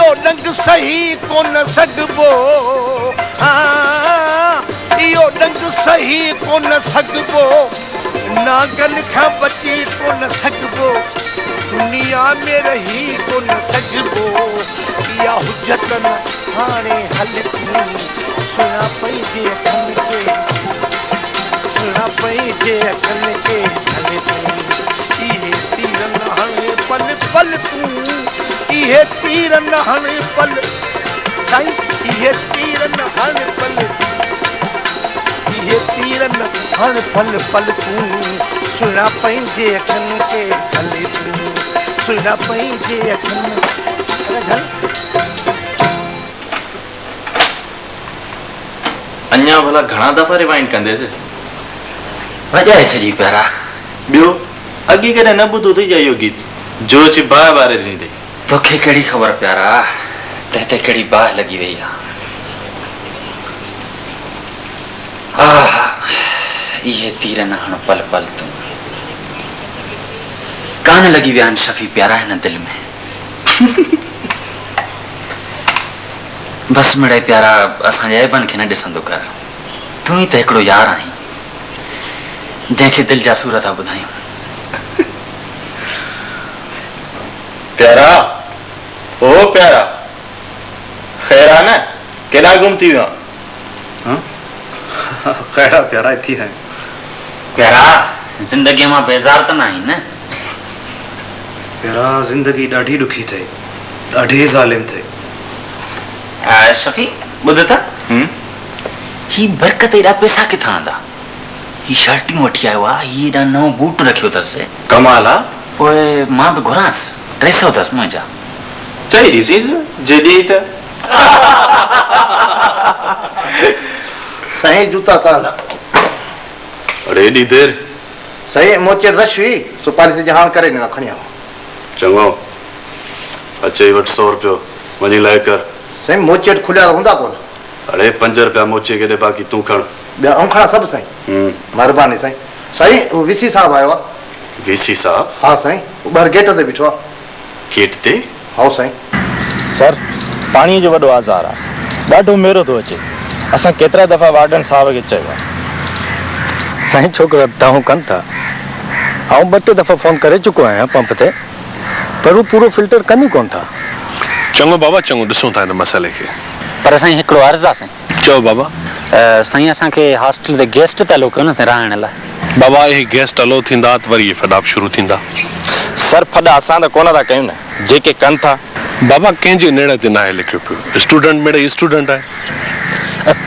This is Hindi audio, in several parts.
इहो डंग सही कोन सघबो इहो डंग सही कोन सघबो नागन खां बची कोन सघबो दुनिया में रही कोन सघबो इहा हुजत न हाणे हल सुना पंहिंजे अखनि खे सुना पंहिंजे अखनि खे हले इहे तीर न हणे पल पल तूं इहे तीर न हणे पल साईं इहे तीर न हणे पल इहे तीर न हणे पल पल तूं सुना पंहिंजे अखनि खे हले तूं सुना पंहिंजे अखनि अन्या भला घणा दफ़ा रिवाइंड कंदेसि वॼाए सॼी प्यारा ॿियो अॻे कॾहिं न ॿुधो अथई इहो गीत जो अची बाहि वारे ॾिनी अथई तोखे कहिड़ी ख़बर प्यारा ते कहिड़ी बाहि लॻी वई आहे इहे तीर न हण पल पल तूं कान लॻी विया आहिनि शफ़ी प्यारा हिन दिलि में बस मिड़े प्यारा असांजे ऐबनि खे न ॾिसंदो कर तूं ई त हिकिड़ो यार आहीं जंहिंखे दिलि जा सूर था ॿुधायूं प्यारा ओ प्यारा ख़ैर आहे न केॾा गुम थी वियो ख़ैर प्यारा थी है प्यारा ज़िंदगीअ मां बेज़ार त न आहीं न प्यारा ज़िंदगी ॾाढी ॾुखी अथई ॾाढी ज़ालिम अथई शफ़ी ॿुध त ही बरकत एॾा पैसा किथां आंदा ही शर्टियूं वठी आयो आहे ही एॾा नओं बूट रखियो अथसि कमाल आहे पोइ मां बि घुरांसि 300 अथसि मुंहिंजा चई ॾिसीस जॾहिं त साईं जूता कान अरे एॾी देर साईं मोचे रश हुई सुपारी से हाण करे ॾिना खणी आयो चङो अचे वटि 100 रुपयो वञी लाइ कर साईं मोचेट खुलिया हूंदा कोन अरे 5 रुपया मोचे के दे बाकी तू खण ॿिया ऐं खणा सभु साईं महिरबानी साईं साईं वीसी साहब आयो आहे वीसी साहब हाँ साईं ॿाहिरि गेट ते बीठो आहे गेट ते हाँ साईं सर पाणीअ जो वॾो आज़ार आहे ॾाढो मेरो थो अचे असां केतिरा दफ़ा वार्डन साहब खे चयो आहे साईं छोकिरा दाहूं कनि था ऐं 2-3 दफ़ा फ़ोन करे चुको आहियां पंप ते पर हू पूरो फिल्टर कनि कोन था चङो बाबा चङो ॾिसूं था हिन मसइले खे पर साईं हिकिड़ो अर्ज़ु आहे साईं चओ बाबा साईं असांखे हॉस्टल ते गेस्ट त अलो कयो न रहण लाइ बाबा इहे गेस्ट अलो थींदा त वरी इहे फॾा शुरू थींदा सर फॾा असां त कोन था कयूं न जेके कनि था बाबा कंहिंजे नेड़े ते न आहे लिखियो पियो स्टूडेंट मेड़े स्टूडेंट आहे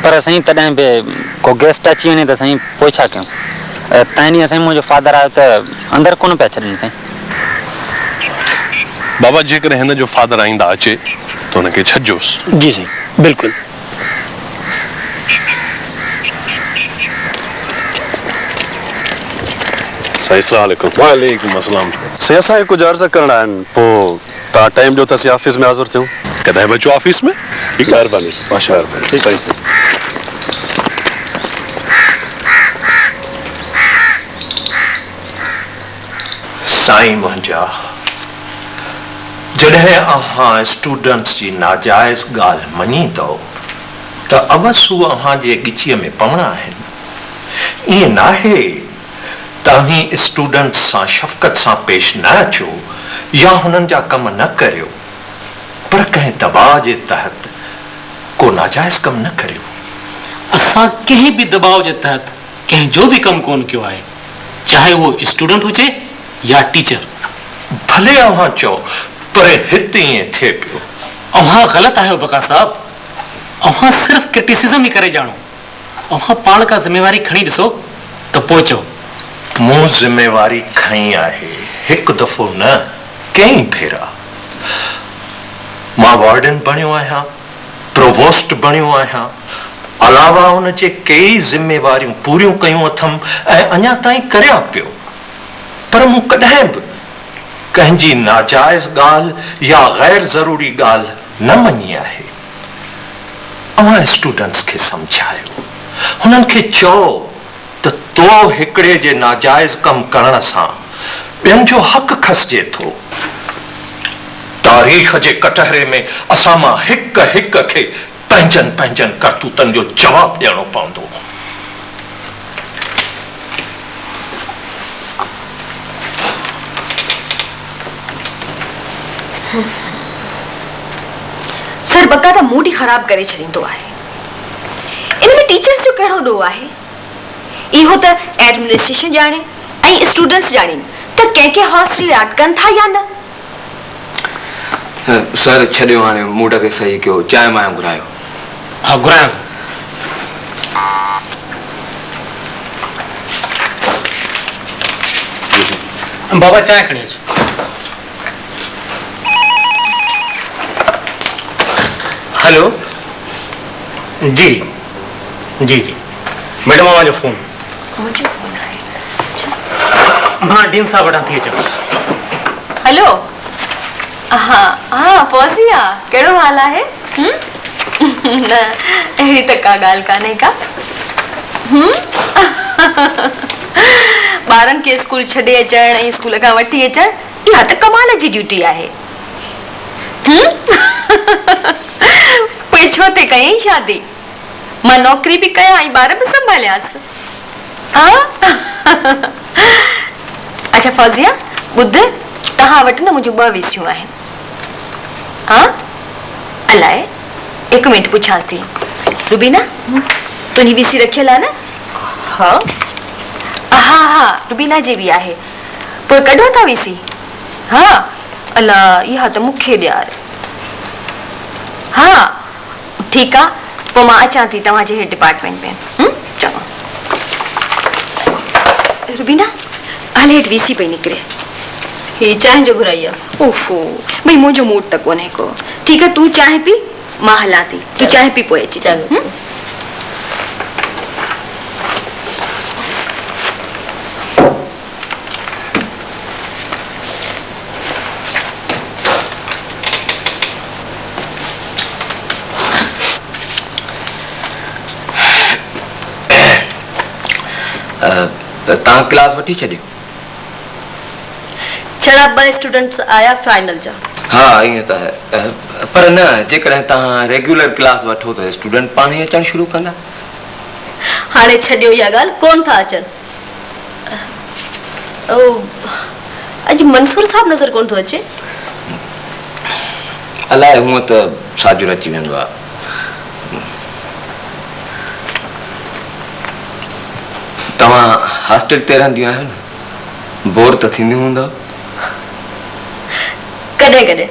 पर साईं तॾहिं बि को गेस्ट अची वञे त साईं पोइ छा कयूं तंहिं ॾींहुं साईं मुंहिंजो फादर आयो त अंदरि कोन पिया छॾनि साईं बाबा जेकॾहिं हिन जो फादर आईंदा अचे त हुनखे छॾिजोसि जी साईं बिल्कुलु साईं अस्सलाम वालेकुम वालेकुम अस्सलाम साईं असांखे कुझु अर्ज़ करणा आहिनि पोइ तव्हां टाइम ॾियो त असीं ऑफिस में हाज़िर थियूं कॾहिं बि अचो ऑफिस में ठीकु महिरबानी माशा ठीकु आहे साईं मुंहिंजा जॾहिं अव्हां स्टूडेंट्स जी नाजाइज़ ॻाल्हि मञी अथव त अवसि हू अव्हां जे ॻिचीअ में पवणा आहिनि ईअं नाहे तव्हीं स्टूडेंट्स सां शफ़क़त सां पेश न अचो या हुननि जा कम न करियो पर कंहिं दबाव जे तहत को नाजाइज़ कम न करियो असां कंहिं बि दबाव जे तहत कंहिंजो बि कमु कोन कयो आहे चाहे उहो स्टूडेंट हुजे या टीचर भले अव्हां चओ पर हिते ईअं थिए पियो अव्हां ग़लति आहियो बका साहब अव्हां सिर्फ़ क्रिटिसिज़म ई करे ॼाणो अव्हां पाण का ज़िम्मेवारी खणी ॾिसो त पोइ चओ मूं ज़िम्मेवारी खणी आहे हिकु दफ़ो न कई भेरा मां वार्डन बणियो आहियां प्रोवोस्ट बणियो आहियां अलावा हुन जे कई ज़िम्मेवारियूं पूरियूं कयूं अथमि ऐं अञा ताईं करियां पियो पर मूं कॾहिं बि कंहिंजी नाजाइज़ ॻाल्हि या गैर ज़रूरी ॻाल्हि न मञी आहे अव्हां स्टूडेंट्स खे सम्झायो हुननि खे चओ त तो हिकिड़े जे नाजाइज़ कमु करण सां ॿियनि जो हक़ खसिजे थो तारीख़ जे कटहरे में असां मां हिक हिक खे पंहिंजनि पंहिंजनि करतूतनि जो जवाबु ॾियणो पवंदो। सर बकायदा मूड ही ख़राब करे छॾींदो आहे। इनमें टीचर्स जो कहिड़ो ॾोह आहे? इहो त एडमिनिस्ट्रेशन ॼाणे ऐं स्टूडेंट्स ॼाणीनि त कंहिंखे हॉस्टल अटकनि था या न। सर छॾियो हाणे मूड खे सही कयो, चांहि मां घुरायो। हाँ घुरायां। बाबा चांहि खणी अचो। हेलो जी जी जी मैडम आवाज फोन हाँ डीन साहब वटां थी अचां। हेलो हाँ हाँ फौजिया कहिड़ो हाल आहे? न अहिड़ी त का ॻाल्हि कान्हे का। ॿारनि खे स्कूल छॾे अचणु ऐं स्कूल खां वठी अचणु इहा त कमाल जी ड्यूटी आहे। पोइ छो ते कयईं शादी? मां नौकरी बि कयां ऐं ॿार बि संभालियासि। अच्छा फौजिया ॿुध तव्हां वटि न मुंहिंजूं 2 विसियूं आहिनि। हाँ अलाए हिकु मिंट पुछांसि थी। रुबीना तुंहिंजी वीसी रखियल आहे न? हाँ हाँ हाँ रुबीना जी बि आहे। पोइ कढो था वीसी? हाँ अला इहा त मूंखे ॾियार। हाँ ठीकु आहे पोइ मां अचां थी तव्हांजे हेठि डिपार्टमेंट में। चङो रुबीना हल हेठि वीसी पई निकिरे। ही चांहि जो घुराई आहे। ओफो भई मुंहिंजो मूड त कोन्हे को। ठीकु आहे तूं चांहि पी मां हलां थी। तूं चांहि पी पोइ अची। चङो तव्हां क्लास वठी छॾियो? छड़ा 2 स्टूडेंट्स आया फाइनल जा। हाँ ईअं त आहे पर न जेकॾहिं तव्हां रेगुलर क्लास वठो त स्टूडेंट पाण ई अचणु शुरू कंदा। हाणे छॾियो इहा ॻाल्हि कोन था अचनि। अॼु मंसूर साहब नज़र कोन थो अचे। अलाए हूअं त साजुर अची वेंदो आहे। तव्हां हॉस्टल ते रहंदियूं आहियो न बोर त थींदियूं हूंदव? कॾहिं कॾहिं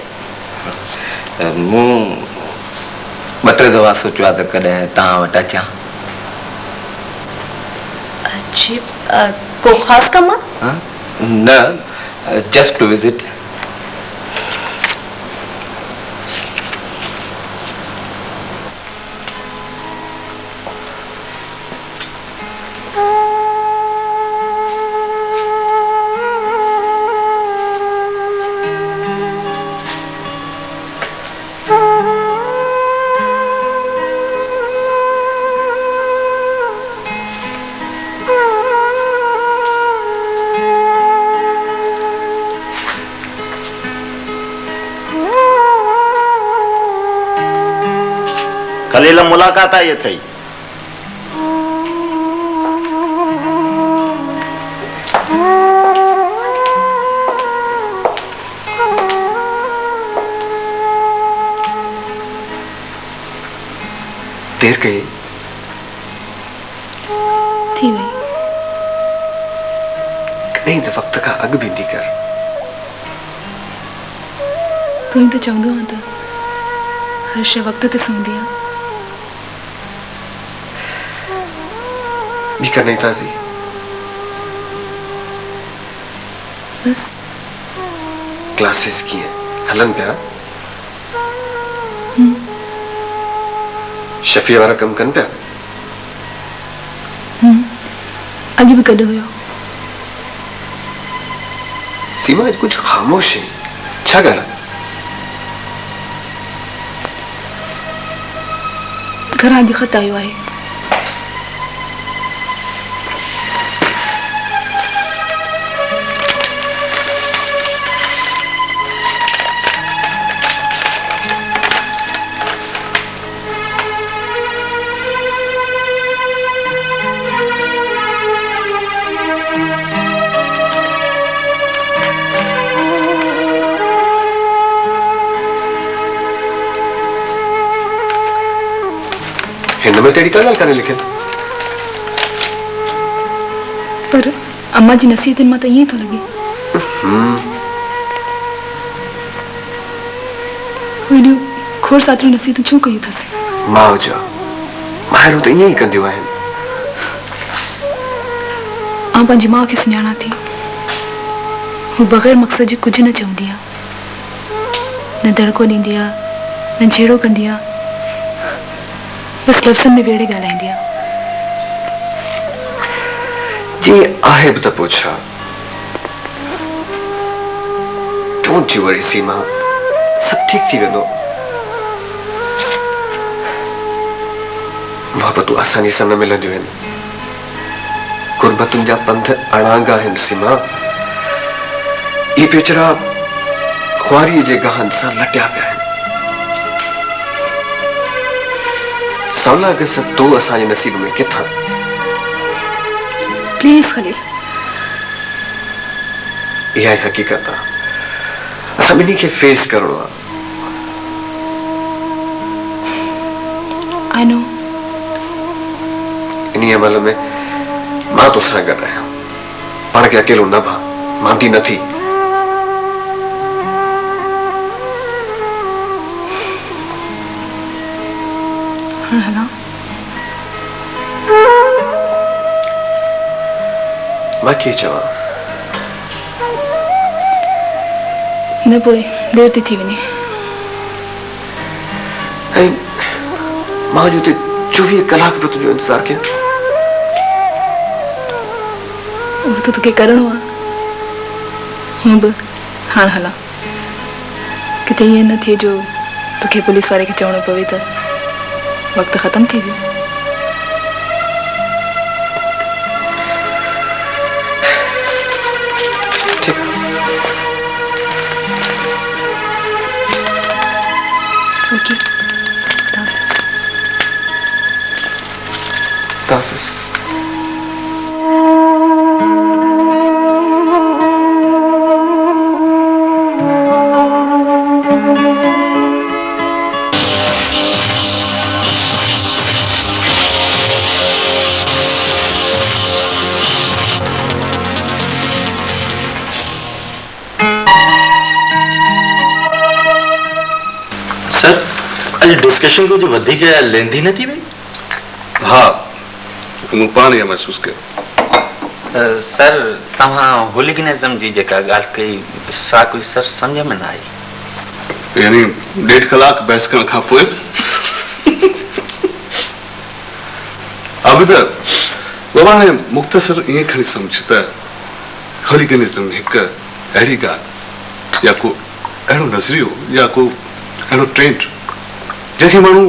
मूं 2-3 दफ़ा सोचियो आहे त कॾहिं तव्हां वटि अचां। को ख़ासि कमु आहे? न जस्ट टू विजिट। खलील मुलाकात आई थई। देर कई थी वई। कहीं तो वक्त का अग भी कर। तू तो चवंदो आहे त हर शइ वक्त ते सूंदी आहे। भी करनी ताजी बस क्लासेस की है हलन पे। शफी वाला कम कन पे अगे भी कॾहिं हुयो। सीमा आज कुछ खामोश है। छा ॻाल्हि आहे? घर अॼु ख़त आयो आहे। हिन में तेरी का ॻाल्हि कान्हे लिखियलु। पर अम्मा जी नसीहतुनि मां त ईअं थो लॻे। हेॾियूं खोड़ सातरियूं नसीहतूं छो कयूं अथसि? माउ जा माहिरूं त ईअं ई कंदियूं आहिनि। आउं पंहिंजी माउ खे सुञाणा थी। हू बग़ैर मक़सद जे कुझु न चवंदी आहे, न दड़को ॾींदी आहे, न छेड़ो कंदी आहे, बसि लफ़्ज़नि में वेड़े ॻाल्हाईंदी आहे। जीअं आहे बि त पोइ छा? डोंट यू वरी सीमा, सभु ठीक थी वेंदो। मोहबतूं आसानी सां न मिलंदियूं आहिनि। गुरबतुनि जा पंध अणांगा आहिनि सीमा। ये बेचारा ख्वारीअ जे गहन सां लटिया पिया आहिनि। 16 अगस्त तो असांजे नसीब में किथां? प्लीज़ खलील, इहा ई हक़ीक़त आहे। असां ॿिन्ही खे फेस करणो आहे। I know. इन अमल में मां तोसां गॾु आहियां। पाण खे अकेलो न भा, मांदी न थी। हला मां कीअं चवां? न पोइ देर थी वञे। ऐं मां जो 24 कलाक बि तुंहिंजो इंतज़ारु कयां। उहो त तोखे करिणो आहे। हूं बि हाणे हला, किथे ईअं न थिए जो तोखे पुलिस वारे खे चवणो पवे त वक़्तु ख़तम थी वियो। ठीक आहे। ओके, खुदाफिज़। खुदाफिज़। सर, अॼु डिस्कशन कुझु वधीक लेंदी न थी वई? हाँ, मूं पाण इहा महसूसु कयो। सर, तव्हां होलीगनिज़म जी जेका ॻाल्हि कई सा कुझु सर सम्झ में न आई। यानी 1.5 कलाक बहस करण खां पोइ अब त बाबा ने मुख़्तसर ईअं खणी सम्झ त होलीगनिज़म हिकु अहिड़ी ॻाल्हि या को अहिड़ो नज़रियो या को अहिड़ो ट्रेंड जंहिंखे माण्हू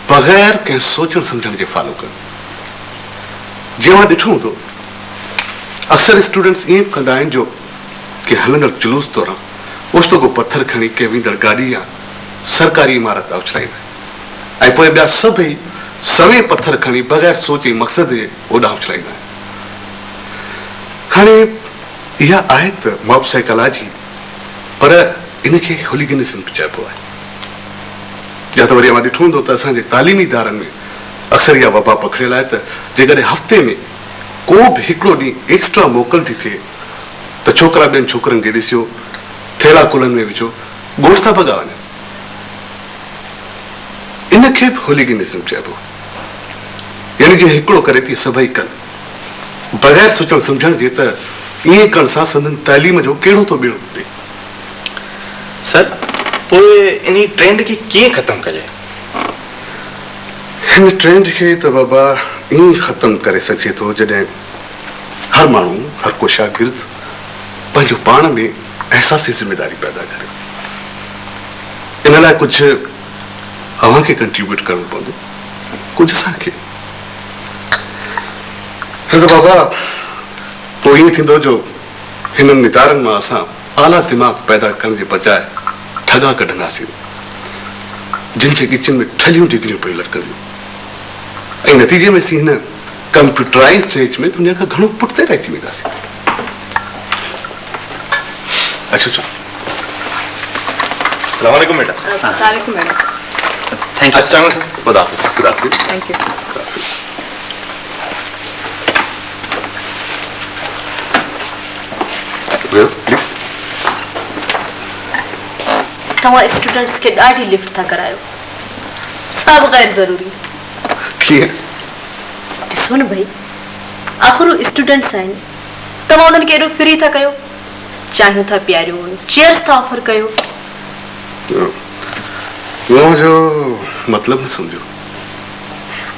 बग़ैर कंहिं सोचण सम्झण जे फॉलो कनि। जीअं मां ॾिठो हूंदो अक्सर स्टूडेंट्स ईअं कंदा आहिनि जो कि हलंदड़ जुलूस दौरान ओचितो को पत्थर खणी के वेंदड़ गाॾी या सरकारी इमारत उछलाईंदा आहिनि ऐं पोइ ॿिया सभई सवे पत्थर खणी बग़ैर सोचे मक़सद जे ओॾां उछलाईंदा आहिनि। हाणे इहा आहे त मॉब साइकोलॉजी, पर इनखे होलीगनिज़म बि चइबो आहे। या त वरी मां ॾिठो हूंदो त असांजे तालीमी इदारनि में अक्सर इहा वबा पखिड़ियल आहे त जेकॾहिं हफ़्ते में को बि हिकिड़ो ॾींहुं एक्स्ट्रा मोकल थी थिए त छोकिरा ॿियनि छोकिरनि खे ॾिसियो थेला कुलनि में विझो, ॻोठ था भॻा वञनि। इनखे बि होलीगनिज़म चइबो। यानी जीअं हिकिड़ो करे थी सभई कनि बग़ैर सोचण सम्झण जे त ईअं करण सां संदन तालीम जो कहिड़ो थो बेड़ो थिए। सर, पोइ इन ट्रेंड खे कीअं ख़तमु कजे? हिन ट्रेंड खे त बाबा ईअं ख़तमु करे सघिजे थो जॾहिं हर माण्हू, हर को शागिर्द पंहिंजो पाण में एहसासी ज़िम्मेदारी पैदा करे। इन लाइ कुझु अव्हांखे कंट्रीब्यूट करणो पवंदो, कुझु असांखे। त बाबा पोइ ईअं थींदो जो हिननि नितारनि मां असां आला दिमाग़ पैदा करण जे बजाए ठगा कढंदासीं, जिन जे किचन में ठलियूं डिग्रियूं पई लटकंदियूं ऐं नतीजे में असीं हिन कंप्यूटराइज़्ड एज में दुनिया खां घणो पुठिते रहिजी वेंदासीं। अच्छा, अस्सलाम वालेकुम बेटा। अस्सलाम वालेकुम मैडम। Thank you. अच्छा खुदा हाफिज। खुदा हाफिज। Thank you. प्लीज। तव्हां स्टूडेंट्स के ॾाढी लिफ्ट था करायो, सब गैर ज़रूरी। कीअं? ॾिसो न भाई, आख़िर स्टूडेंट्स आहिनि, तव्हां उन्हनि खे एॾो फ्री था कयो, चाहियूं था प्यारियूं चेयर्स था ऑफर कयो। वो जो मतलब न समझो।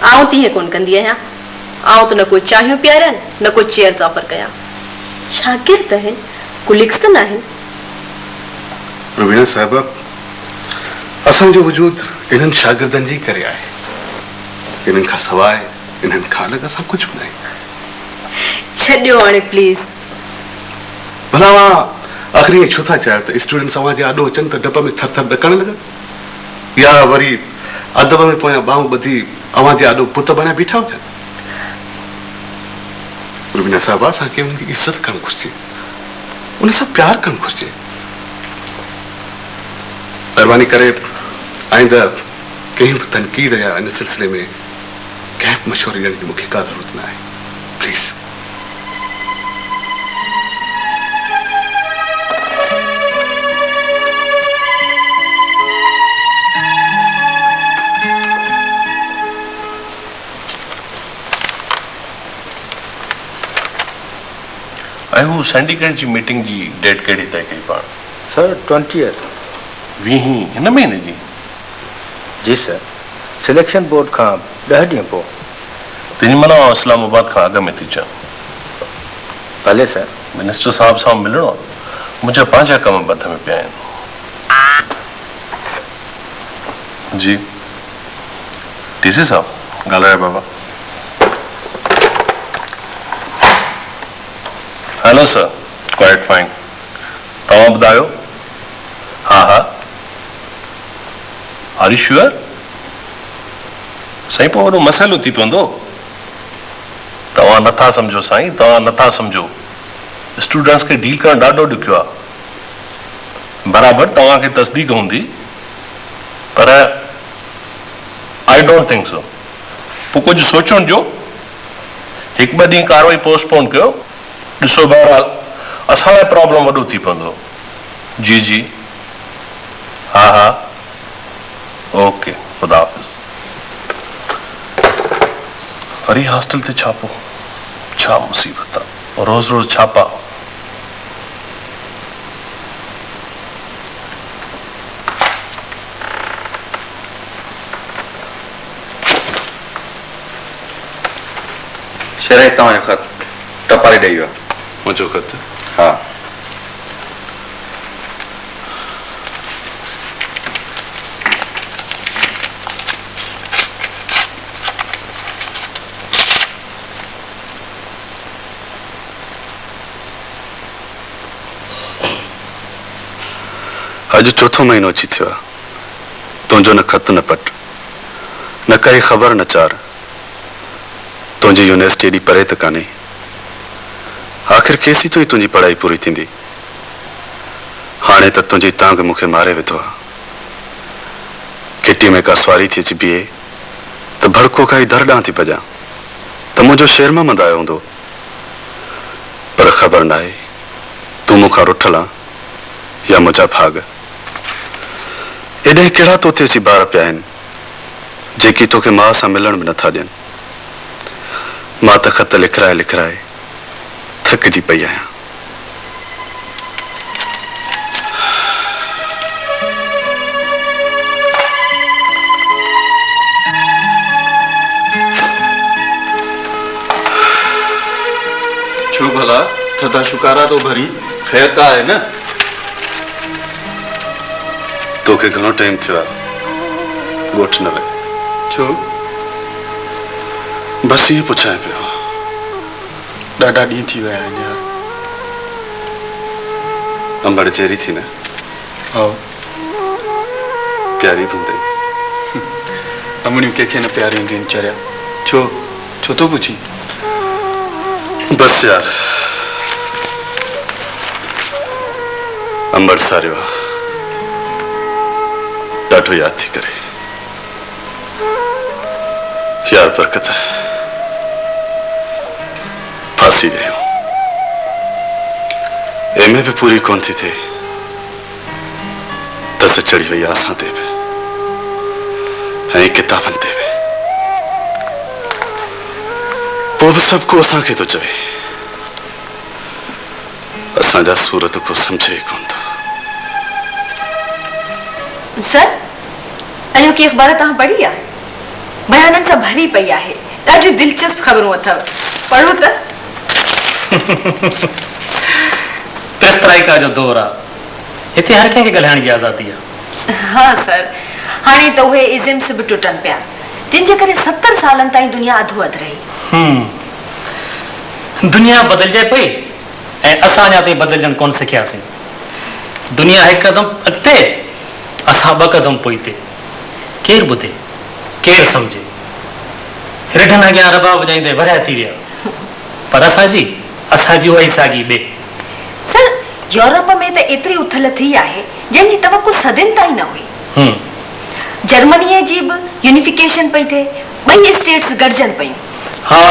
आऊं तीअं कोन कंदी आहियां, आऊं त न कोई चाहियूं प्यारनि न कोई चेयर्स ऑफर कयां। शागिर्द आहिनि, कुलिक्स त न आहिनि। रुबीना साहिबा, असांजो वजूद इन्हनि शागिर्दनि जी करे आहे। इन्हनि खां सवाइ इन्हनि खां अलॻि असां कुझु बि न आहियूं। छॾियो हाणे प्लीज़। भला आख़िरी छो था चाहियो त स्टूडेंट्स अव्हांजे आॾो अचनि त डप में थर थर ॾकण लॻनि, या वरी अदब में पोयां बाहूं ॿधी अव्हांजे आॾो पुत बणिया बीठा हुजनि? रुबीना साहिबा, असांखे उनजी इज़त करणु घुरिजे, उन सां प्यार करणु घुरिजे। महिरबानी करे आइंदा कंहिं बि तनक़ीद या इन सिलसिले में कंहिं बि मशवरे ॾियण जी मूंखे का ज़रूरत न आहे, प्लीज़। ऐं हू सिंडिकेट जी मीटिंग जी डेट कहिड़ी तय कई पाण? सर 20 हिन महीने जी? जी सर, सिलेक्शन बोर्ड खां 10 ॾींहं पोइ। तिनी माना इस्लामाबाद खां अॻु में थी अचां। भले सर। मिनिस्टर साहब सां मिलणो आहे, मुंहिंजा पंहिंजा कम बथ में पिया आहिनि। जी टीसी साहब ॻाल्हायो बाबा। Hello sir, quite fine. तव्हां ॿुधायो? हा हा। Are you sure? साईं पोइ वॾो मसइलो थी पवंदो। तव्हां नथा सम्झो साईं, तव्हां नथा सम्झो। स्टूडेंट्स खे डील करणु ॾाढो ॾुखियो आहे। बराबरि तव्हांखे तस्दीक हूंदी, पर आई डोंट थिंक सो। पोइ कुझु सोचण जो, हिकु ॿ ॾींहं कार्रवाई पोस्टपोन कयो। ॾिसो बहरहाल असां लाइ प्रॉब्लम वॾो थी पवंदो। जी जी हा हा ओके, खुदा हाफ़िज़। वरी हॉस्टल ते छापो, छा मुसीबत आहे, रोज़ रोज़ छापा। शरह तव्हांजो ख़त टपाले ॾेई वियो। मुंहिंजो ख़त? हा। अॼु चौथो महीनो अची थियो आहे, तुंहिंजो न ख़त न पट, न काई ख़बर न चार। तुंहिंजी यूनिवर्सिटी एॾी परे त कान्हे। आख़िर केसी तो ही तुंहिंजी पढ़ाई पूरी थींदी। हाणे त तुंहिंजी तांग मूंखे मारे वेठो आहे। किटी में का सवारी थी अची बीहे त भड़को खाई दर ॾांहुं थी भॼां त मुंहिंजो शेर मां मंदायो हूंदो। पर ख़बर न आहे तूं मूंखां रुठल आहे या मुंहिंजा भाग। एॾे कहिड़ा तोते अची ॿार पिया आहिनि जेकी तोखे माउ सां मिलण बि नथा ॾियनि। मां त ख़त लिखराए लिखराए थकिजी पई आहियां। छो भला थदा शुकारा तो भरी, खैर का है न? तोखे घणो टाइम थियो आहे ॻोठ न वे? छो? बस इहो पुछां पियो। ॾाढा ॾींहं थी विया आहिनि यार। अंबड़ चेरी थी न? हा। प्यारी बि हूंदई। अमड़ियूं कंहिंखे न प्यारियूं हूंदियूं आहिनि चरिया। छो छो थो पुछी? बस यार, अंबड़ सारियो आहे, ॾाढो यादि थी करे। यार बरकत है, फांसी गए हो। एमए भी पूरी कौन थी थे, दस चढ़ी हुई आसा देवे किताबन देवे, वो भी सबको असा के तो चवे, असाजा सूरत को समझे ही कौन था। सर अयो की अखबार तव्हां पढ़ी आहे? बयाननि सां भरी पई आहे, ॾाढी दिलचस्प ख़बरूं अथव, पढ़ो त। पेस्तराइका जो दौर आहे, हिते हर कंहिंखे ॻाल्हाइण जी आज़ादी आहे। हाँ सर, हाणे त उहे इज़म्स बि टुटनि पिया, जिन जे करे 70 सालनि ताईं दुनिया अधो अध रही। दुनिया बदिलजे पई ऐं असां अञा ताईं बदिलजण कोन सिखियासीं। दुनिया हिकु क़दम अॻिते, असां 2 क़दम पोइते। केरु ॿुधे, केरु सम्झे? रिढनि अॻियां रबाब वॼाईंदे वरिया थी विया, पर असांजी उहा ई साॻी ॿिए। सर यूरोप में त एतिरी उथल थी आहे जंहिंजी तवक़ो सदियुनि ताईं न हुई। जर्मनीअ जी बि यूनिफिकेशन पई थिए, 2 स्टेट्स गॾजनि पयूं। हा,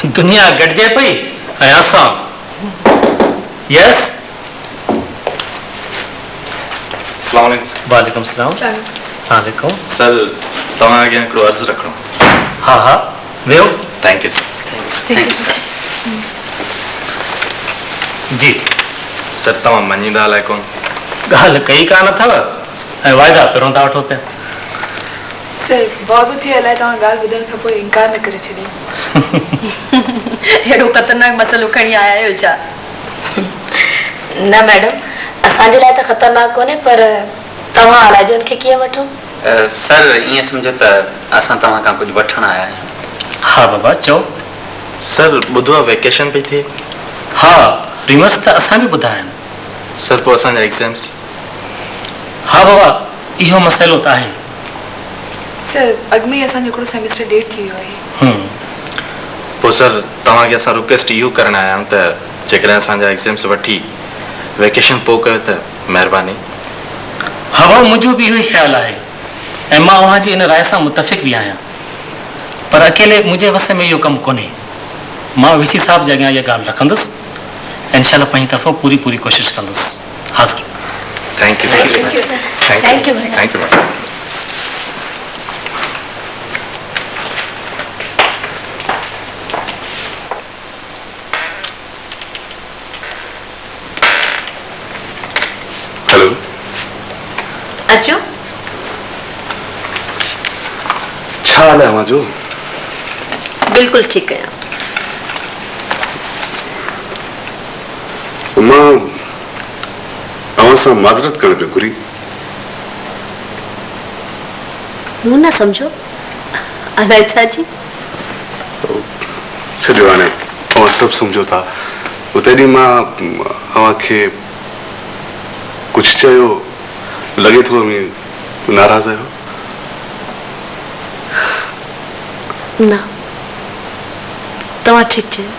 दुनिया गॾजे पई ऐं असां यस। वालेकुम सलाम। वालेकुम सर, तव्हां अॻियां हिकिड़ो अर्ज़ु रखणो। हा हा, वेहो। Thank you sir. जी सर, तव्हां मञींदा अलाए कोन? ॻाल्हि कई कान अथव ऐं वाइदा पहिरों था वठो पिया। सर वादो थी अलाए तव्हां ॻाल्हि ॿुधण खां पोइ इनकार न करे छॾियो। हेॾो ख़तरनाक मसइलो खणी आया आहियो छा? न मैडम, असांजे लाइ त ख़तरनाक कोन्हे, पर तव्हां अलाजन खे कीअं वठो? सर ईअं सम्झो त असां तव्हां खां कुझु वठण आया आहियूं। हा बाबा चओ। सर ॿुधो आहे वेकेशन पई थिए? हा, रिमर्स त असां बि ॿुधा आहिनि। सर पोइ असांजा एग्ज़ाम्स? हा बाबा, इहो मसइलो त आहे। सर अॻु में ई असांजो हिकिड़ो सेमेस्टर डेट थी वियो आहे। पोइ सर तव्हांखे असां रिक्वेस्ट इहो करणु आया आहियूं त जेकॾहिं असांजा एग्ज़ाम्स वठी वेकेशन पोइ कयो त महिरबानी। हा बाबा, मुंहिंजो बि इहो ई ख़्यालु आहे ऐं मां उहा जी इन राय सां मुतफ़िक़ बि आहियां, पर अकेले मुंहिंजे वस में इहो कमु कोन्हे। मां वीसी साहब जे अॻियां इहा ॻाल्हि रखंदुसि, इंशाल्लाह पंहिंजी तरफ़ां पूरी कोशिशि कंदुसि। हाज़िर। Thank you sir. Thank you. Hello, अचो। छा हाल आहे जो? बिल्कुलु ठीकु आहियां। मां अवां सां माज़रत करण पियो घुरी। मूं न सम्झो, अलाए छा जी? छॾियो, हाणे अवां सभु सम्झो था। तॾहिं मां अवांखे कुझु चयो, लॻे थो नाराज़ आहियो? न, तव्हां ठीकु चयो।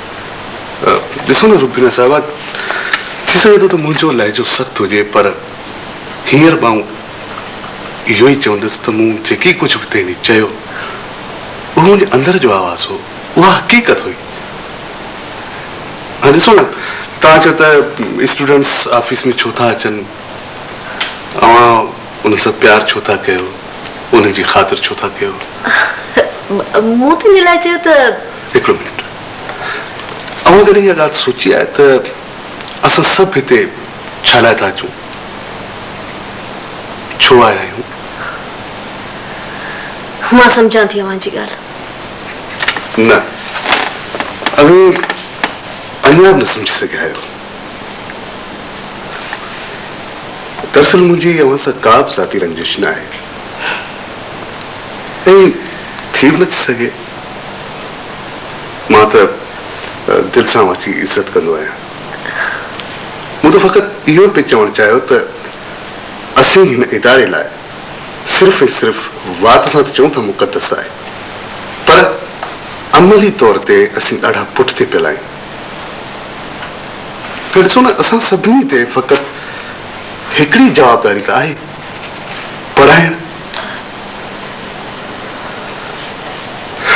ॾिसो न रुबीना साहिबा, थी सघे थो त मुंहिंजो लहजो सख़्तु हुजे, पर हींअर मां इहो ई चवंदुसि त मूं जेकी कुझु बि तेनी चयो उहो मुंहिंजे अंदर जो आवाज़ हो, उहा हक़ीक़त हुई। हाणे ॾिसो न, तव्हां चओ त स्टूडेंट्स ऑफिस में छो था अचनि, अवां उन सां प्यार छो था कयो, उन जी ख़ातिर छो था कयो? मूं त इन लाइ चयो त हिकिड़ो मिनट, अवां कॾहिं इहा ॻाल्हि सोची आहे त असां सभु हिते छा लाइ था अचूं, छो आया आहियूं? मां सम्झां थी अव्हां जी ॻाल्हि। न, अञा न सम्झी सघिया आहियो। दरअसल मुंहिंजी अव्हां सां का बि ज़ाती रंजिश न आहे ऐं थी बि नथी सघे। मां त दिलि सां अवांजी इज़त कंदो आहियां। मूं त फ़क़ति इहो पियो चवणु चाहियो त असीं हिन इदारे लाइ सिर्फ़ ऐं सिर्फ़ वात सां त चऊं था मुक़दस आहे, पर अमली तौर ते असीं ॾाढा पुठिते पियल आहियूं। त ॾिसो न, असां सभिनी ते फ़क़ति हिकिड़ी जवाबदारी त आहे, पढ़ाइण।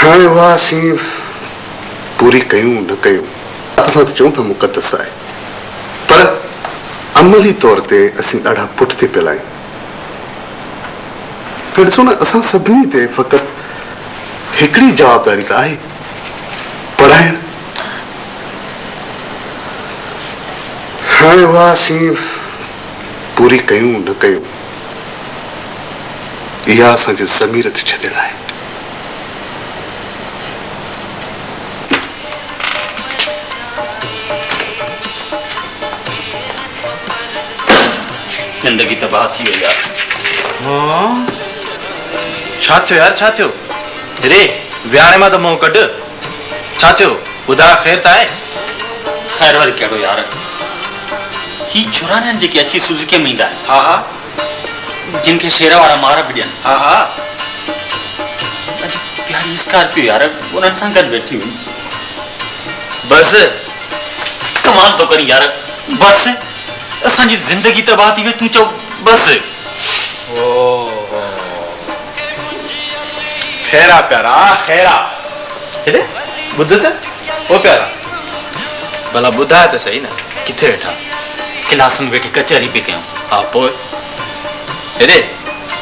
हाँ वाह सी पूरी कयूं न कयूं असां त चऊं था मुक़दस आहे पर अमली तौर ते असीं ॾाढा पुठिते पियल आहियूं त ॾिसो न असां सभिनी ते फ़क़ति हिकिड़ी जवाबदारी त आहे पढ़ाइण हाणे वाह असीं पूरी कयूं न कयूं इहा असांजे ज़मीर ते छॾियल आहे जिंदगी तबाह थी वई यार छा थियो यार छा थियो रे विहाणे मां त मुंहुं कढ छा थियो ॿुधा ख़ैर त आहे ख़ैर वरी कहिड़ो यार ही छुराना जेके अची सुजुकी में ईंदा हा हा जिन खे शेर वारा मार बि ॾियनि हा हा अॼु प्यारी स्कॉर्पियो यार उन्हनि सां गॾु वेठी हुई बस कमाल तो करी यार बस असांजी ज़िंदगी तबाह थी वई तूं चओ बस खैरा प्यारा खैरा हेॾे ॿुध त ओ प्यारा भला ॿुधाए त सही न किथे वेठा क्लास में वेठे कचहरी पे कयूं हा पोइ हेॾे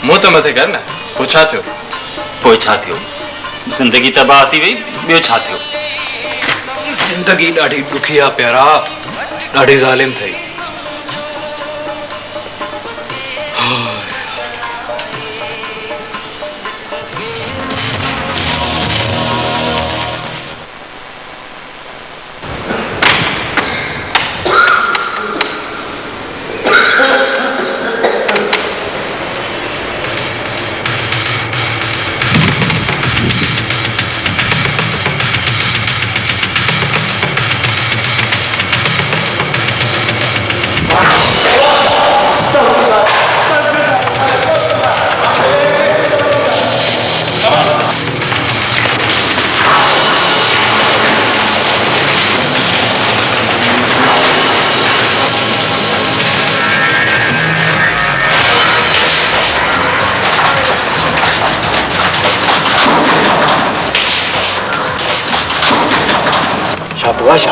मुंहुं त मथे कर न पोइ छा थियो पोइ छा थियो ज़िंदगी तबाह थी वई ॿियो छा थियो ज़िंदगी ॾाढी ॾुखी आहे प्यारा ॾाढी ज़ालिम थई शाबाश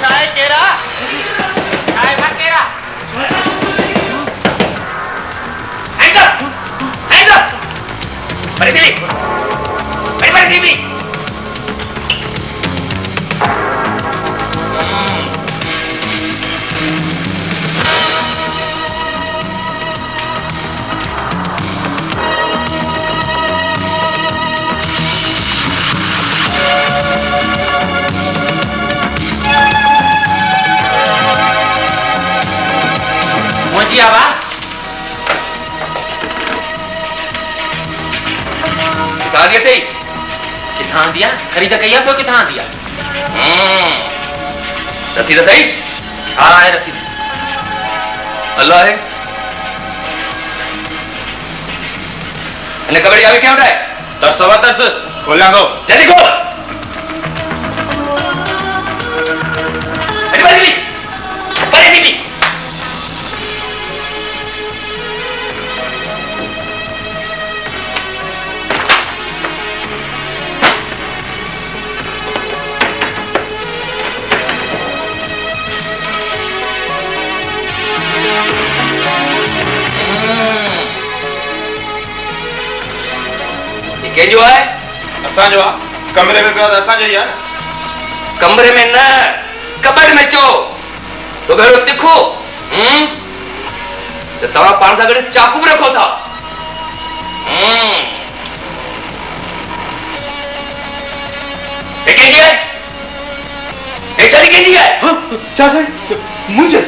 चाय केरा चाय भा केरा hands up bari dili जी आबा किथां दिया थई किथां दिया खरीद कई पियो किथां दिया रसीद थई हा आहे रसीद अल्लाह है इन्हें कबड्डी आवे क्या उठाए दर सवा दस खोलिया दो जल्दी खोल अरे बड़ी दीदी के जो है असा जो कमरे में पियो असा जो यार कमरे में न कबड़ में चो तो भेड़ो तिखो तो तवा पान सा गड़े चाकू भी रखो था के जी है एक चली के जी है चा से मुझे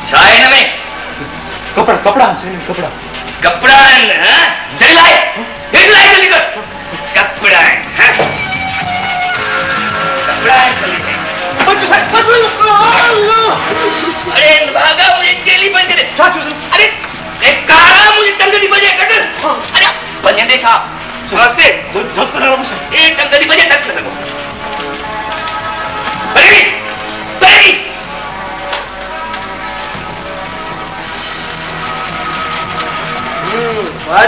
चाय न में कपड़ा से कपड़ा कपड़ा हैं जल्दी लाए जल्दी कर कपड़ा है कपड़ा है चली अरे भागा मुझे जेली बंद दे अरे एक कारा मुझे टंग दी बजे कट अरे बंद दे छा रास्ते धक कर रहा हूं ए टंग दी बजे धक कर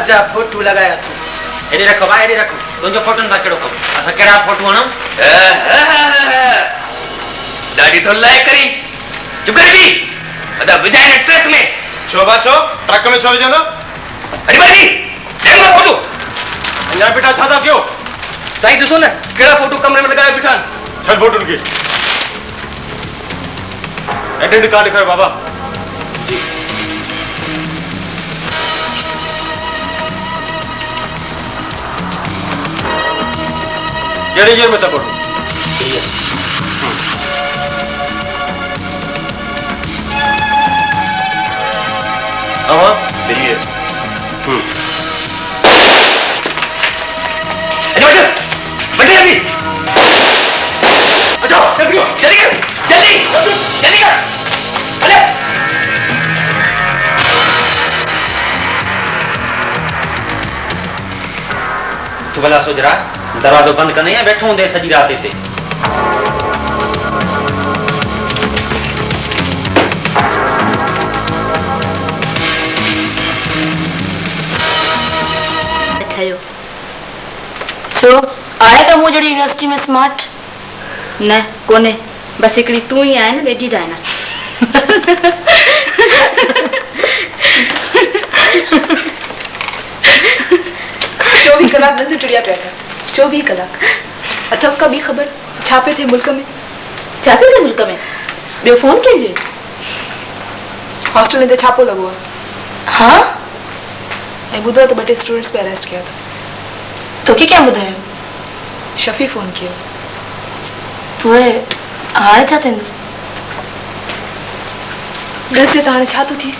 जा फोटो लगाया थो हेॾे रखो भाई हेॾे रखो तुंहिंजो फोटुनि सां कहिड़ो कमु असां कहिड़ा फोटू हणूं ॾाढी तो लाइ करी चुप कर बि अदा विझाइन ट्रक में छो बा छो ट्रक में छो विझंदो अरे भाई देखो फोटो अञा बेटा छा था कयो साईं ॾिसो न कहिड़ा फोटो कमरे में लगाए बिठा छॾ फोटुनि खे एडेंट कार्ड ॾेखारियो बाबा कहिड़ी जेल में था पढ़ो हाँ दिल्ली एस बटे अभी अच्छा जल्दी जल्दी जल्दी जल्दी कर अरे तू भला सोच रहा दरवाजो बंद कंदे या बैठो हूंदे सॼी राति हिते ठहियो छो आहे त मूं जहिड़ी यूनिवर्सिटी में स्मार्ट न कोन्हे बसि हिकिड़ी तूं ई आहे न लेडी डायना चौबीस कलाक नंद टुड़िया पिया था 24 कलाक अथव का बि ख़बर छा पे थे मुल्क में ॿियो फोन कजे हॉस्टल में छापो लॻो आहे हाँ ऐं ॿुधो त 2 स्टूडेंट्स पे अरेस्ट किया था तोखे क्या ॿुधायो शफ़ी फोन किया पोइ हाणे छा थींदो ॾिस जे त हाणे छा थो थिए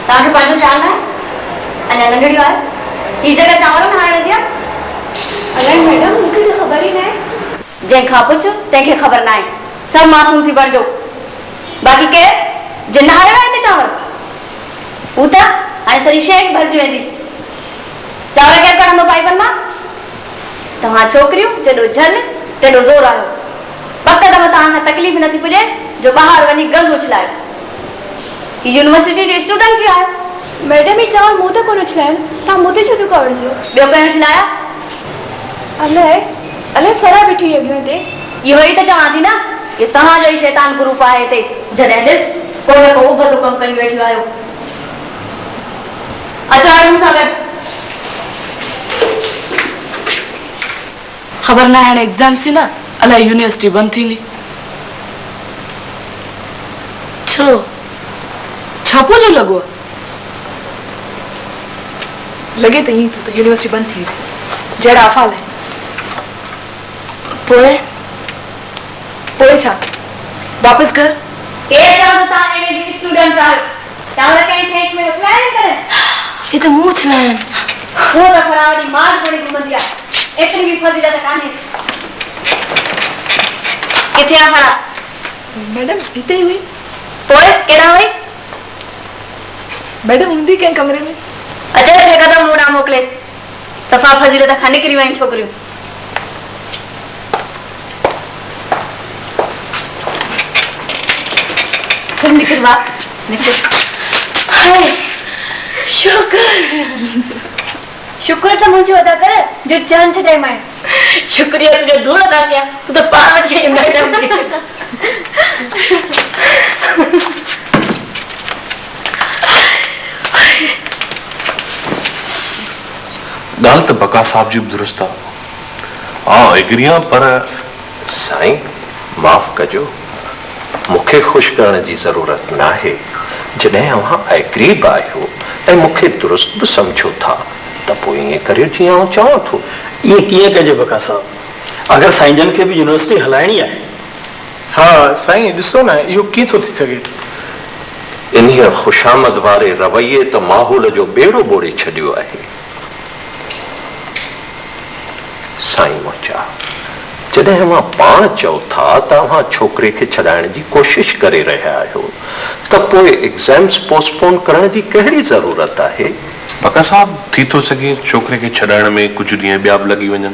तव्हांखे पंहिंजो ख़्यालु आहे अञा नंढड़ी आहे ही जगह चांवर न हाणे जी अलाए मैडम मूंखे त ख़बर ई न आहे जंहिंखां पुछ तंहिंखे ख़बर न आहे सभु मासूम थी बणिजो बाक़ी केरु जिन हारे हिते चांवर हू त हाणे सॼी शइ भरिजी वेंदी चांवर केरु कढंदो पाइपनि मां तव्हां छोकिरियूं जेॾो झल तेॾो ज़ोर आयो वक़्त दफ़ा तव्हांखां तकलीफ़ नथी पुॼे जो ॿाहिरि वञी गंद उछलायो यूनिवर्सिटी जो स्टूडेंट थी आयो मैडम ही चांवर मूं त कोन उछलायो तव्हां मूं ते छो थो कवड़िजो ॿियो कंहिं उछलाया अलाए अलाए फरा बीठी अॻियूं हिते इहो ई त चवां थी न कि तव्हांजो ई शैतान ग्रुप आहे हिते जॾहिं ॾिस को न को उभतो कमु कयूं वेठी आहियो अचो हाणे मूंसां गॾु ख़बर न आहे हाणे एग्ज़ाम थी न अलाए यूनिवर्सिटी बंदि थींदी छो छापो जो लॻो लॻे त ईअं थो त यूनिवर्सिटी बंदि थी वई जहिड़ा अफ़ाल आहिनि पोइ छा वापसि घर केरु चवंदो तव्हां एम ए जी स्टूडेंट्स आहियो चांवर कंहिं शइ में उछलाए न करे ही त मूं उछलाया उहो त फरावरी मार पड़ी घुमंदी आहे एतिरी बि फज़ीलत कान्हे किथे आहे फरा मैडम हिते ई हुई पोइ केॾा हुई मैडम हूंदी कंहिं कमरे में अचे थे कदम मूड़ा मोकिलेसि सफ़ा फज़ीलत खां निकिरी वयूं छोकिरियूं चल निकिर वाह निकिर हाय शुक्र त मुंहिंजो अदा कर जो जान छॾे मां शुक्रिया तुंहिंजो धूड़ था कया तूं त पाण वठी आई मैडम ॻाल्हि त बका साहब जी बि दुरुस्त आहे एग्री आहियां पर साईं माफ़ कजो मूंखे ख़ुशि करण जी ज़रूरत न आहे जॾहिं अव्हां एग्री बि आहियो ऐं मूंखे दुरुस्त बि सम्झो था त पोइ ईअं करियो जीअं आउं चवां थो ईअं कीअं कजे बका साहब अगरि साईं जन खे बि यूनिवर्सिटी हलाइणी आहे हा साईं ॾिसो न इहो कीअं थो थी सघे इन्हीअ ख़ुशामद वारे रवैये त माहौल जो ॿेड़ो ॿोड़े छॾियो आहे साईं मोचा जॾहिं अव्हां पाण चओ था त अव्हां छोकिरे खे छॾाइण जी कोशिश करे रहिया आहियो त पोइ एग्ज़ाम्स पोस्टपोन करण जी कहिड़ी ज़रूरत आहे पका साहब थी तो सके छोकरे के छड़ाइण में कुछ ॾींहं ॿिया बि लॻी वञनि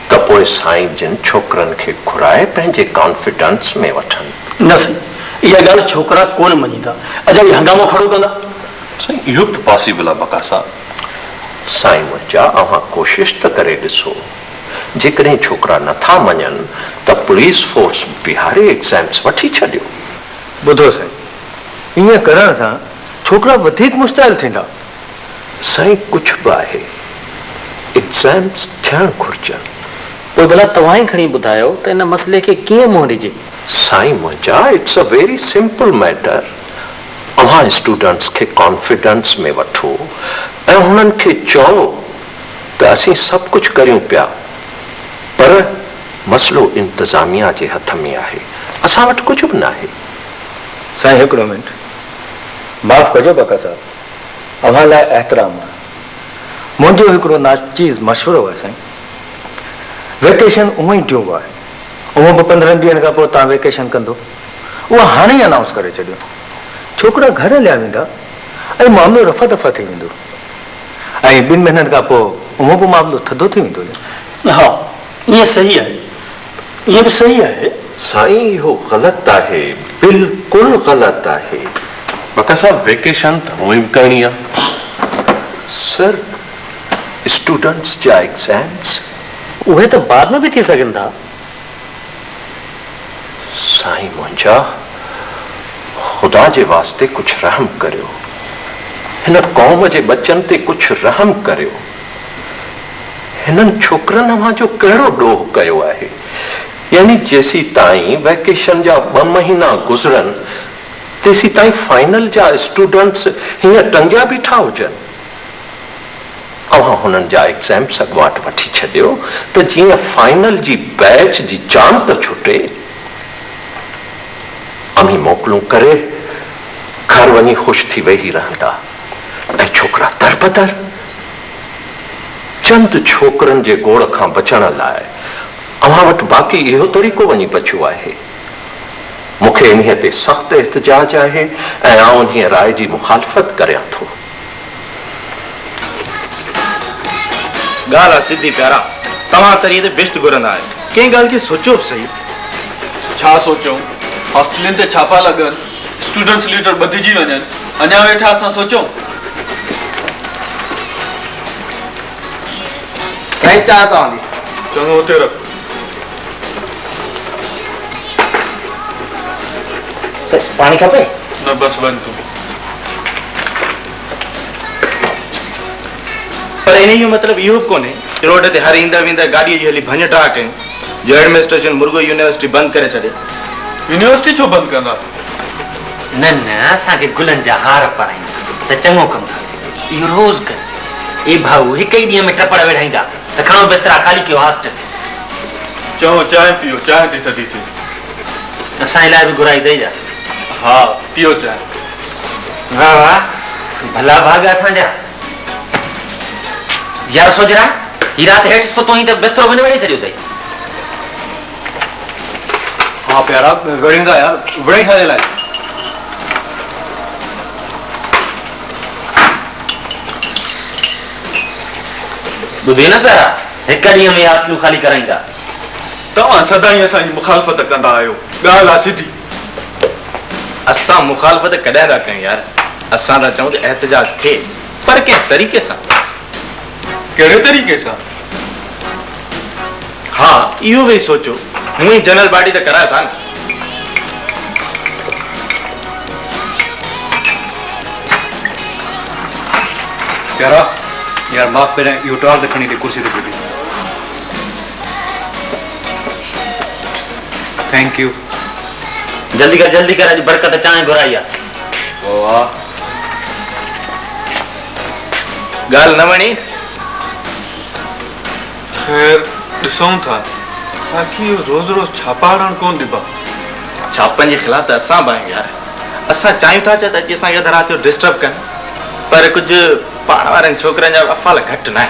त पोइ साईं जिन छोकरनि खे घुराए पंहिंजे कॉन्फिडेंस में वठनि। न साईं इहा ॻाल्हि छोकरा कोन मञींदा, अॼु हंगामो खड़ो कंदा। साईं इहो बि पॉसिबल आहे बका साहब। साईं मुंहिंजा अव्हां कोशिशि त करे ॾिसो, जेकॾहिं छोकरा नथा मञनि त पुलिस फोर्स बिहारे एग्ज़ाम्स वठी छॾियो। ॿुधो साईं, ईअं करण सां छोकरा वधीक मुश्तैल थींदा। साईं कुझु बि आहे, एग्ज़ाम्स थियणु घुरिजनि। पोइ भला तव्हां ई खणी ॿुधायो त इन मसइले खे कीअं मुंहुं ॾिजे। साईं मुंहिंजा it's a very simple matter. अव्हां स्टूडेंट्स खे कॉन्फिडेंस में वठो ऐं हुननि खे चओ त असीं सभु कुझु करियूं पिया, पर मसइलो इंतज़ामिया जे हथ में आहे, असां वटि कुझु बि न आहे। साईं हिकिड़ो मिंट माफ़ कजो बका साहब, अव्हां लाइ एहतराम आहे। मुंहिंजो हिकिड़ो नाचीज़ मशवरो आहे साईं, वेकेशन उहो ई ड्यू आहे, उहो बि 15 ॾींहंनि खां पोइ तव्हां वेकेशन कंदो, उहा हाणे ई अनाउंस करे छॾियो। छोकिरा घर हलिया वेंदा ऐं मामिलो रफ़ा दफ़ा थी वेंदो, ऐं 2 महीननि खां पोइ उहो बि मामिलो थधो थी वेंदो। हा ईअं सही आहे, ईअं बि सही आहे। साईं इहो ग़लति आहे, बिल्कुलु ग़लति आहे। बका साहब वेकेशन त हूअं बि करणी आहे। सर स्टूडेंट्स जा एग्ज़ाम्स उहे त बाद में बि थी सघनि था। साईं मुंहिंजा ख़ुदा जे वास्ते कुझु रहम करियो, हिन क़ौम जे बचनि ते कुझु रहम करियो। हिननि छोकरनि अव्हां जो कहिड़ो ॾोह कयो आहे? यानी जेसी ताईं वैकेशन जा 2 महीना गुज़रनि तेसी ताईं फाइनल जा स्टूडेंट्स हीअं टंगिया बीठा हुजनि। अव्हां हुननि जा एग्ज़ाम्स अॻुवाट वठी छॾियो त जीअं फाइनल जी बैच जी जान त छुटे। अमी मोकलूं करे घर वञी ख़ुशि थी वेही रहंदा ऐं छोकरा दरबदर। चंद छोकरनि जे गोड़ खां बचण लाइ अव्हां वटि बाक़ी इहो तरीक़ो वञी बचियो आहे। मूंखे इन्हीअ ते सख़्तु एहतिजाज आहे ऐं आउं इन्हीअ राय जी मुखालफ़त करियां थो। ॻाल्हि आहे सिधी प्यारा, तव्हां तरीक़े ते बिश्त घुरंदा आहियो, कंहिं ॻाल्हि खे सोचो बि सही। छा सोचूं? हॉस्टलनि ते छापा लॻनि, स्टूडेंट्स लीडर ॿधिजी वञनि, अञा वेठा असां सोचूं। साईं चाह तव्हांजी। चङो हुते रख। पाणी खपे? न बस वञ तूं। पर इन जो मतिलबु इहो बि कोन्हे कि रोड ते हर ईंदड़ वेंदड़ गाॾीअ जी हली भञ टाह कयूं जो एडमिनिस्ट्रेशन मुर्गो यूनिवर्सिटी बंदि करे छॾे। यूनिवर्सिटी छो बंदि कंदा? न न असांखे गुलनि जा हार पाराईंदा त चङो कमु करे, इहो रोज़ कर। ए भाऊ हिकु ई ॾींहं में टपड़ वेठाईंदा त खणो बिस्तरा ख़ाली कयो हॉस्टल। चओ चांहि पीओ, चांहि थी थधी थी। असांजे लाइ बि घुराई ॾेई जा। हा पीओ चांहि। वाह वाह भला भाग असांजा। यार सोजरा ही रात हेठि सुतो ई त बिस्तरो वञी वेड़े छॾियो अथई। हाँ प्यारा वेड़ींदा यार, वेड़ी छाजे लाइ? ॿुधी न प्यारा, हिकु ॾींहं में हॉस्टलूं ख़ाली कराईंदा। तव्हां सदाईं असांजी मुखालफ़त कंदा आहियो। ॻाल्हि आहे सिधी। असां मुखालफ़त कॾहिं था कयूं यार, असां था चऊं त एहतिजाज थिए, पर कंहिं तरीक़े सां। कहिड़े तरीक़े सां? हा इहो बि सोचो, हूअं ई जनरल बॉडी त करायो था न। प्यारा यार माफ़ करें, इहो टार त खणी ॾे कुर्सी ते ॿुधी। Thank you. जल्दी कर अॼु बरकत चांहि घुराई आहे। वाह ॻाल्हि न वणी? ख़ैर ॾिसूं था, बाक़ी रोज़ रोज़ छापा हणणु कोन ॾिबा। छापनि जे ख़िलाफ़ त असां बि आहियूं यार। असां चाहियूं था त अॼु असांखे अधु राति जो डिस्टर्ब कनि, पर कुझु पाण वारनि छोकिरनि जा अफ़ाल घटि न आहे।